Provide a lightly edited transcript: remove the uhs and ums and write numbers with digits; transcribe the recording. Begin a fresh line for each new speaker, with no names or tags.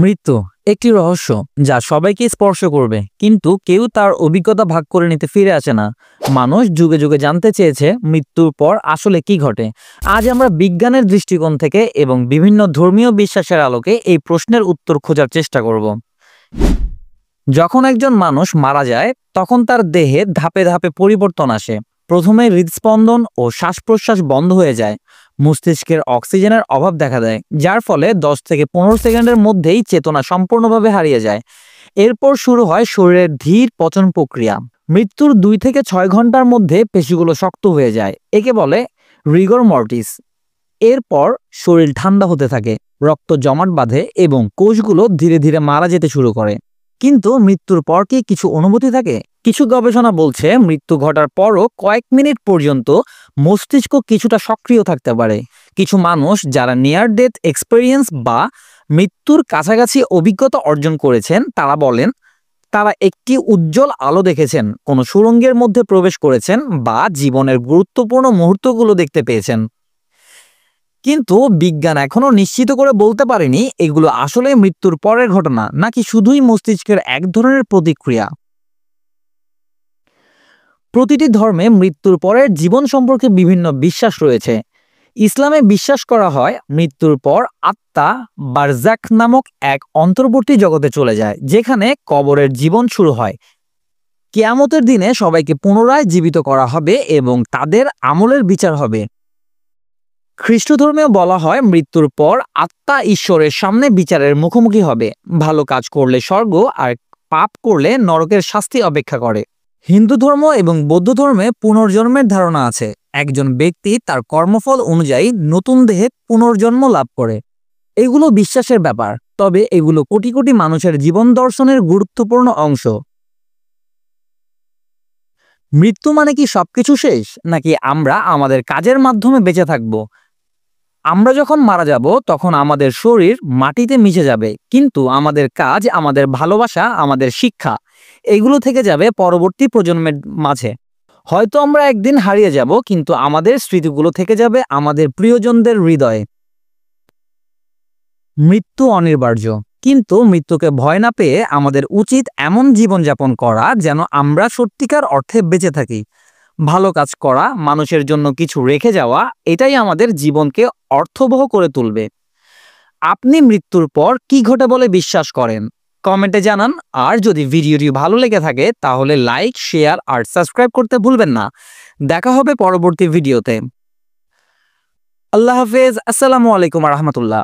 মৃত্যু একটি রহস্য যা সবাইকে স্পর্শ করবে, কিন্তু কেউ তার অভিজ্ঞতা ভাগ করে নিতে ফিরে আসে না। মানুষ যুগে যুগে জানতে চেয়েছে মৃত্যুর পর আসলে কি ঘটে। আজ আমরা বিজ্ঞানের দৃষ্টিকোণ থেকে এবং বিভিন্ন ধর্মীয় বিশ্বাসের আলোকে এই প্রশ্নের উত্তর খোঁজার চেষ্টা করব। যখন একজন মানুষ মারা যায় তখন তার দেহে ধাপে ধাপে পরিবর্তন আসে। প্রথমে হৃদস্পন্দন ও শ্বাস প্রশ্বাস বন্ধ হয়ে যায়, মস্তিষ্কের অক্সিজেনের অভাব দেখা দেয়, যার ফলে 10 থেকে 15 সেকেন্ডের মধ্যেই চেতনা সম্পূর্ণভাবে হারিয়ে যায়। এরপর শুরু হয় শরীরের ধীর পচন প্রক্রিয়া। মৃত্যুর 2 থেকে 6 ঘন্টার মধ্যে পেশিগুলো শক্ত হয়ে যায়, একে বলে রিগর মর্টিস। এরপর শরীর ঠান্ডা হতে থাকে, রক্ত জমাট বাঁধে এবং কোষগুলো ধীরে ধীরে মারা যেতে শুরু করে। কিন্তু মৃত্যুর পর কি কিছু অনুভূতি থাকে? কিছু গবেষণা বলছে মৃত্যু ঘটার পরও কয়েক মিনিট পর্যন্ত মস্তিষ্ক কিছুটা সক্রিয় থাকতে পারে। কিছু মানুষ যারা নিয়ার ডেথ এক্সপেরিয়েন্স বা মৃত্যুর কাছাকাছি অভিজ্ঞতা অর্জন করেছেন তারা বলেন তারা একটি উজ্জ্বল আলো দেখেছেন, কোনো সুড়ঙ্গের মধ্যে প্রবেশ করেছেন বা জীবনের গুরুত্বপূর্ণ মুহূর্তগুলো দেখতে পেয়েছেন। কিন্তু বিজ্ঞান এখনো নিশ্চিত করে বলতে পারেনি এগুলো আসলে মৃত্যুর পরের ঘটনা নাকি শুধুই মস্তিষ্কের এক ধরনের প্রতিক্রিয়া। প্রতিটি ধর্মে মৃত্যুর পরের জীবন সম্পর্কে বিভিন্ন বিশ্বাস রয়েছে। ইসলামে বিশ্বাস করা হয় মৃত্যুর পর আত্মা বারজাক নামক এক অন্তর্বর্তী জগতে চলে যায়, যেখানে কবরের জীবন শুরু হয়। কিয়ামতের দিনে সবাইকে পুনরায় জীবিত করা হবে এবং তাদের আমলের বিচার হবে। খ্রিস্ট ধর্মে বলা হয় মৃত্যুর পর আত্মা ঈশ্বরের সামনে বিচারের মুখোমুখি হবে। ভালো কাজ করলে স্বর্গ আর পাপ করলে নরকের শাস্তি অপেক্ষা করে। হিন্দু ধর্ম এবং বৌদ্ধ ধর্মে পুনর্জন্মের ধারণা আছে। একজন ব্যক্তি তার কর্মফল অনুযায়ী নতুন দেহে পুনর্জন্ম লাভ করে। এগুলো বিশ্বাসের ব্যাপার, তবে এগুলো কোটি কোটি মানুষের জীবন দর্শনের গুরুত্বপূর্ণ অংশ। মৃত্যু মানে কি সবকিছু শেষ, নাকি আমরা আমাদের কাজের মাধ্যমে বেঁচে থাকব? আমরা যখন মারা যাব তখন আমাদের শরীর মাটিতে মিশে যাবে, কিন্তু আমাদের কাজ, আমাদের ভালোবাসা, আমাদের শিক্ষা এগুলো থেকে যাবে পরবর্তী প্রজন্মের মাঝে। হয়তো আমরা একদিন হারিয়ে যাব, কিন্তু আমাদের স্মৃতিগুলো থেকে যাবে আমাদের প্রিয়জনদের হৃদয়ে। মৃত্যু অনিবার্য, কিন্তু মৃত্যুকে ভয় না পেয়ে আমাদের উচিত এমন জীবনযাপন করা যেন আমরা সত্যিকার অর্থে বেঁচে থাকি। ভালো কাজ করা, মানুষের জন্য কিছু রেখে যাওয়া, এটাই আমাদের জীবনকে অর্থবহ করে তুলবে। আপনি মৃত্যুর পর কি ঘটে বলে বিশ্বাস করেন? কমেন্টে জানান। আর যদি ভিডিওটি ভালো লেগে থাকে তাহলে লাইক, শেয়ার আর সাবস্ক্রাইব করতে ভুলবেন না। দেখা হবে পরবর্তী ভিডিওতে। আল্লাহ হাফেজ। আসসালামু আলাইকুম রহমতুল্লাহ।